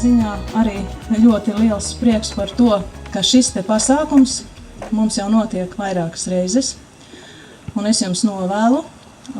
ziņā arī ļoti liels prieks par to, ka šis te pasākums mums jau notiek vairākas reizes. Un es jums novēlu,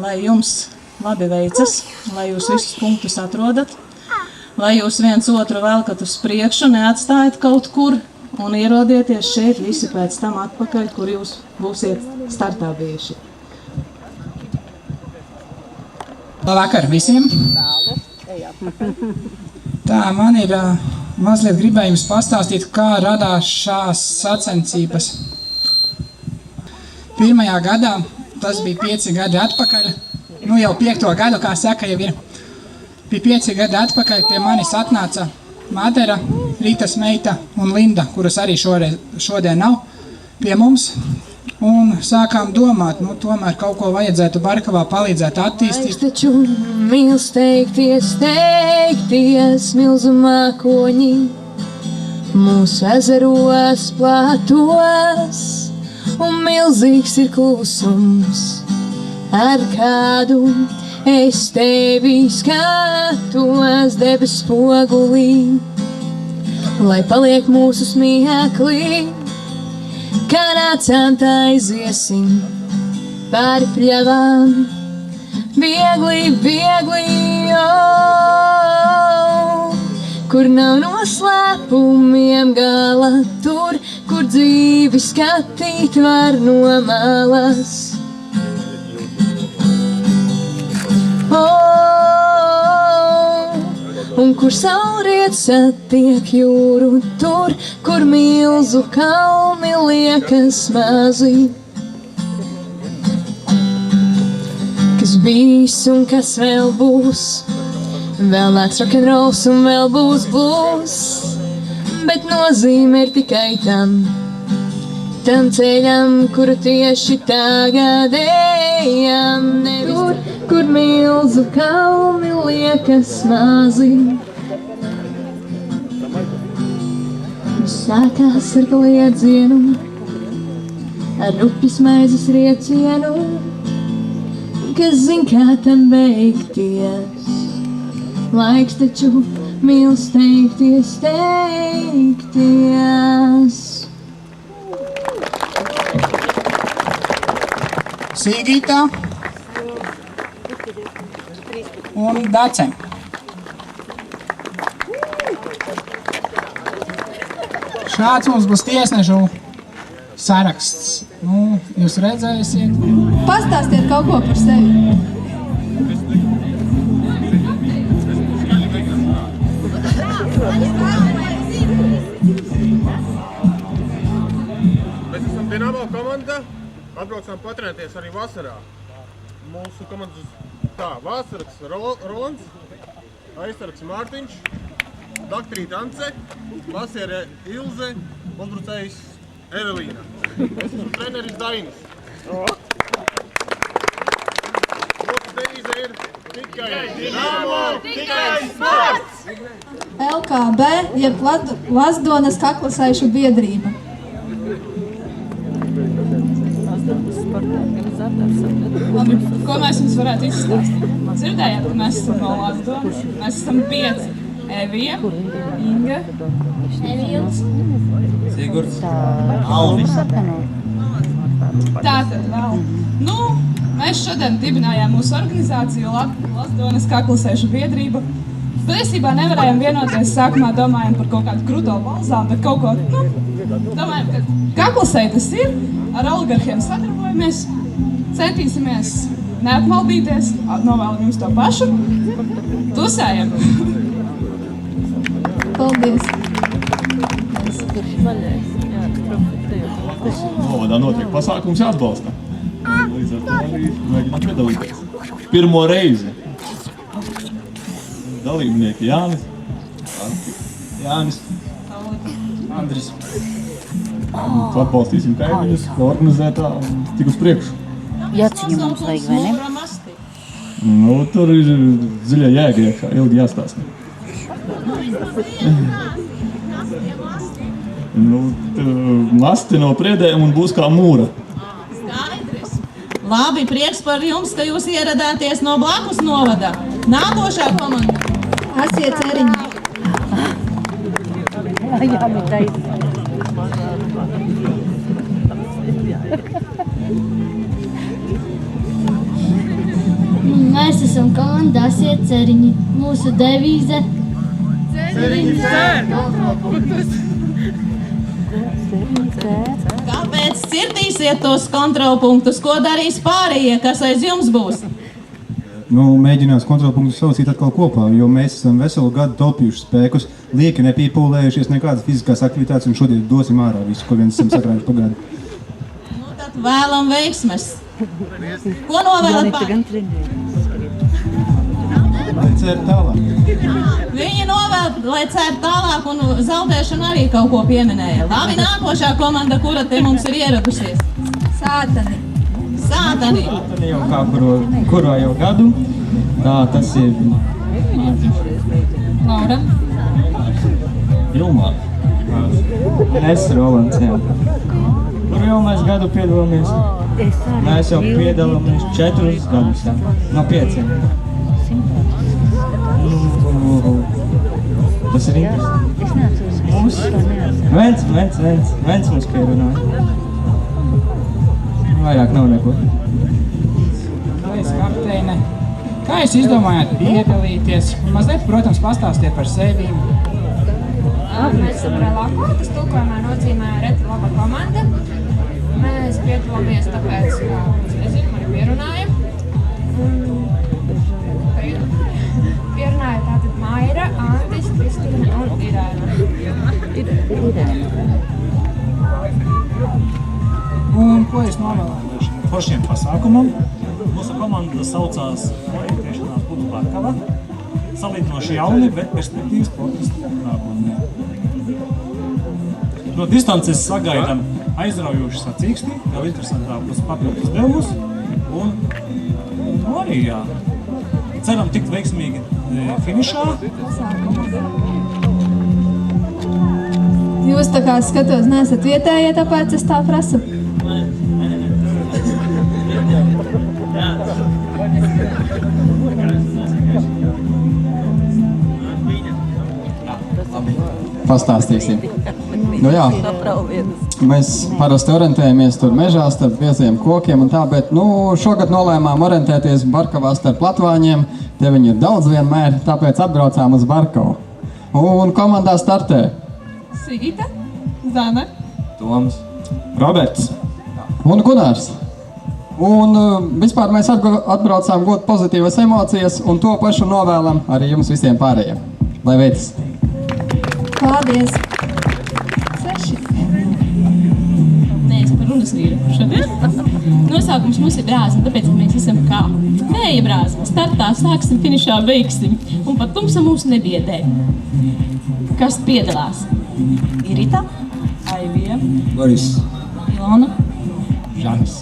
lai jums labi veicas, lai jūs visus punktus atrodat, lai jūs viens otru velkat uz priekšu, neatstājat kaut kur un ierodieties šeit visi pēc tam atpakaļ, kur jūs būsiet startā bijuši. Labvakar visiem! Tā, man ir mazliet gribējums pastāstīt, kā radās šās sacensības. Pirmajā gadā, tas bija 5 gadi atpakaļ, nu jau 5. gadu, kā saka, jau ir. Bija 5 gadi atpakaļ, pie manis atnāca Madara, Rītas meita un Linda, kuras arī šodien nav pie mums. Un sākām domāt, nu tomēr kaut ko vajadzētu Barkavā palīdzēt attīstīt. Taču mīl steigties, milzu mākoņi, mūsu ezeros plātos, un milzīgs ir klusums, ar kādu es tevi skatos debes spogulī, lai paliek mūsu smieklī. Kā nācām tā aiziesim pāri pļavām, viegli, kur nav noslēpumiem gala, tur, kur dzīvi skatīt var no malas. Un kur saulriet satiek jūru, tur, kur milzu kalni liekas mazi. Kas bijis un kas vēl būs, vēl nāks rokenrols un vēl būs blues, bet nozīme ir tikai tam ceļam, kuru tieši tagad ejam. Tur, kur milzu kalni liekas mazi. Sākās ar kliedzienu, ar upjas maizes riecienu, kas zin, kā tam beigties. Laiks taču mīl steigties. Sigita un Dace. Šāds mums būs tiesnešu saraksts. Nu, jūs redzēsiet. Pastāstiet kaut ko par sevi. Mēs esam Dinamo komanda. Atbraucām patrenēties arī vasarā. Mūsu komandas tā, Vāsaraks Rolands, aizsargs Mārtiņš, daktrīte Ance, masierē Ilze, uzbrucējs Evelīna. Es esmu treneris Dainis. Mūsu devīze ir tikai Dinamo, tikai sports! LKB, jeb Lazdonas kaklasēšu biedrība. Labi, ko mēs jums varētu izstāstīt? Dzirdējāt, ka mēs esam no Lazdonas. Mēs esam 5. Evija, Inga, Evils, Sigurds, Alvis. Tātad vēl. Nu, mēs šodien dibinājām mūsu organizāciju Lazdonas kaklasēšu biedrība. Patiesībā nevarējām vienoties, sākumā domājām par kaut kādu kruto balzām, bet kaut ko, domājām, ka kaklasēji tas ir, ar oligarhiem sadarbojamies, centīsimies neapmaldīties, novēlam jums to pašu, tusējam. Paldies! Novadā notiek pasākums jāatbalsta. Līdz ar to arī mēģināt piedalīties. Pirmo reizi. Dalībnieki Jānis, Andris. Atbalstīsim kaimiņus, organizētā tik uz priekšu. Jāciņu mums vajag, vai ne? Nu, tur ir dziļa jēga iekšā, ilgi jāstāsta. Nu, masti no priedējiem un būs kā mūra. Skaidrs. Labi, prieks par jums, ka jūs ieradāties no blakus novada. Nākošā komanda. Asie ceriņi! Jā, nu taisa. Mēs esam komanda Asiet Ceriņi. Mūsu devīze Ceriņi cer! Kāpēc cirdīsiet tos kontrolpunktus? Ko darīs pārējie, kas aiz jums būs? Mēģinās kontrolpunktus saucīt atkal kopā, jo mēs esam veselu gadu taupījuši spēkus, lieki nepīpūlējušies nekādas fiziskās aktivitātes un šodien dosim ārā visu, ko viens esam sakrājuši pagādu. Tad vēlam veiksmes. Ko novēlat pārējie? Lai cer tālāk. Viņi novēl, lai cer tālāk un zaudēšana arī kaut ko pieminēja. Labi, nākošā komanda, kura te mums ir ieradusies? Sātani. Sātani. Sātani jau kā kuro jau gadu. Tā, tas ir Laura. Ilmā. Es, Rolands, jā. Kur jau mēs gadu piedalāmies? Mēs jau piedalāmies 4 gadus, jā. No 5. Tas ir interesanti. Viens mums pierunāja. Vairāk nav neko. Kapteine, kā jūs izdomājāt piedalīties? Mazliet, protams, pastāstiet par sevi. Mēs esam Relako, tas tulkojumā nozīmē reti laba komanda. Mēs piedalāmies tāpēc, ka es nezinu, mani pierunāja. Pierunāja tātad Maira, Andis, Kristīna un Irēna. Un ko jūs novēlējāt? Foršiem pasākumam. Mūsu komanda saucās orientēšanās Budu Barkava. Salīdzinoši jauni, bet perspektīvas sportisti nākotnē. No distances sagaidām aizraujošu sacīksti, vēl interesantākus papildus izdevumus un arī jā. Ceram tikt veiksmīgi finišā. Jūs tā kā skatos, neesat vietējie, tāpēc es tā prasu. Pastāstīsim. Jā, mēs parasti orientējamies tur mežā starp bieziem kokiem un tā, bet šogad nolēmām orientēties Barkavā starp Latvāņiem. Te viņi ir daudz vienmēr, tāpēc atbraucām uz Barkavu. Un komandā startē Sigita, Zana, Toms, Roberts un Gunārs. Un vispār mēs atbraucām gūt pozitīvas emocijas un to pašu novēlam arī jums visiem pārējiem. Lai veicas! paldies! 6. Nē, es par runas vīru šodien. Nosaukums mums ir brāzma, tāpēc mēs esam kā vēja brāzma. Startā sāksim, finišā beigsim. Un pat tumsa mūs nebiedē. Kas piedalās? Irita, Aivija, Boris, Ilona, Žanis.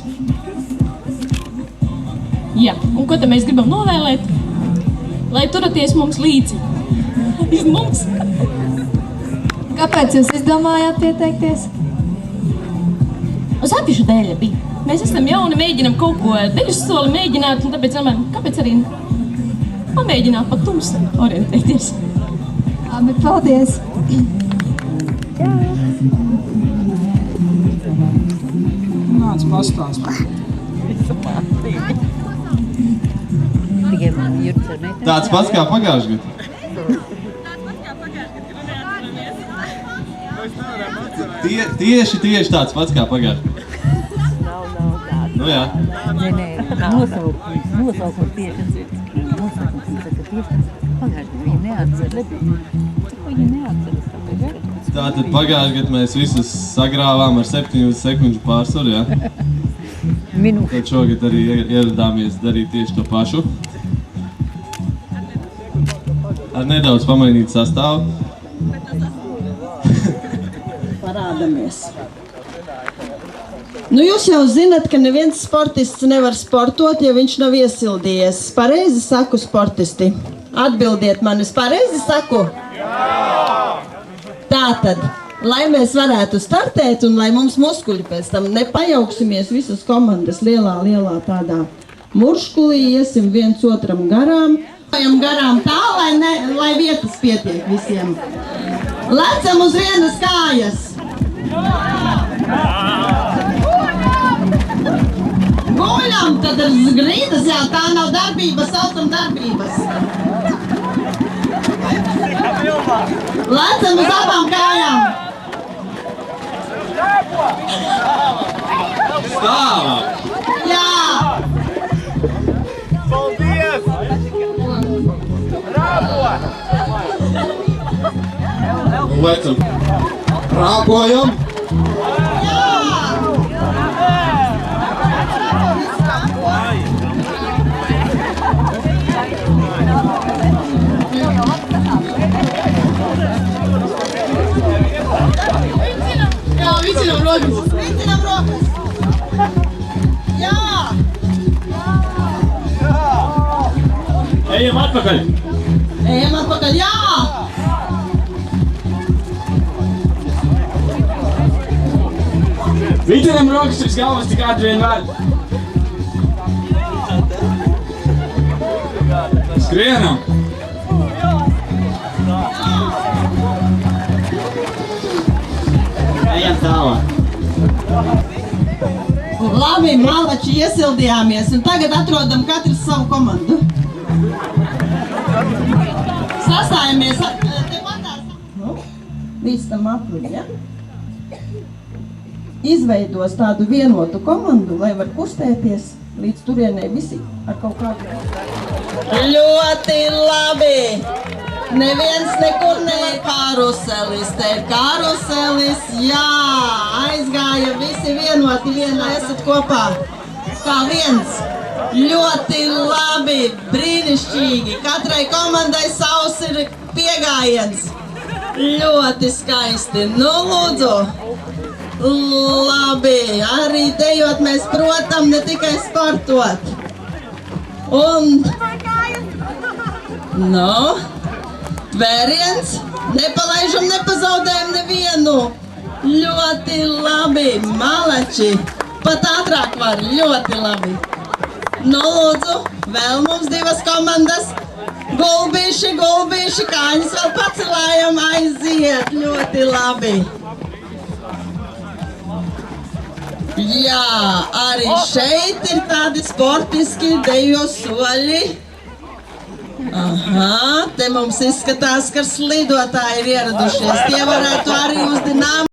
Jā, un ko te mēs gribam novēlēt? Lai turaties mums līdzi. Iz mums. Kāpēc jūs izdomājāt pieteikties? Uz attišu dēļa bija. Mēs esam jauni, mēģinam kaut ko deļus soli mēģināt, un tāpēc domājam, kāpēc arī pamēģināt pa tumsu orientēties. Labi, paldies! Nāc pastāst. Tāds pats kā pagājušajā gadā. Tieši tāds pats kā pagājušajā gadā. Nav tāds. Nu jā. Nē, nosaukums tieši. Nosaukums saka tieši. Pagājušajā viņi neatceras. Viņi neatceras, tāpēc. Tātad pagājušajā gadā mēs visus sagrāvām ar 7 sekundžu pārsvaru, jā? Tad šogad arī ieradāmies darīt tieši to pašu. Ar nedaudz pamainīt sastāvu. Parādamies. Jūs jau zinat, ka neviens sportists nevar sportot, ja viņš nav iesildījies. Pareizi saku, sportisti? Atbildiet man, es pareizi saku? Jā! Tātad, lai mēs varētu startēt un lai mums muskuļi pēc tam nepajauksimies visas komandas lielā tādā murškulī, iesim viens otram garām. Garām tā, lai vietas pietiek visiem. Lecam uz vienas kājas. Guļam, tad ar grīdas, jā, tā nav darbība, saucam darbības. Lecam uz abām kājām. Stāvā! Jā! Paldies! Bravo! Lecam! Rāpojam! Jā, vicinam rokas! Vicinam rokas! Jā! Ejam atpakaļ! Ejam atpakaļ, jā! Vicinam rokas uz galvas, tik ātri vien var! Skrienam! Ejam tālāk! Labi, malači, iesildījāmies, un tagad atrodam katrs savu komandu. Sastājamies tepatās. Līdz tam apli, ja? Izveidos tādu vienotu komandu, lai var kustēties līdz turienei visi ar kaut kādu. Ļoti labi! Neviens nekur ne karuselis, te ir karuselis, jā! Aizgāja visi vienoti vienā, esat kopā kā viens. Ļoti labi, brīnišķīgi, katrai komandai savs ir piegājiens. Ļoti skaisti, nu lūdzu! Labi, arī dejot mēs protam, ne tikai sportot. Un, vēriens, nepalaižam, nepazaudējam nevienu. Ļoti labi, malači, pat ātrāk var, ļoti labi. Nu, lūdzu, vēl mums divas komandas. Gulbīši, kāņas vēl pacelājam, aiziet, ļoti labi. Jā, arī šeit ir tādi sportiski dejo soļi. Aha, te mums izskatās, ka slidotāji ir ieradušies. Tie varētu arī uz dinām.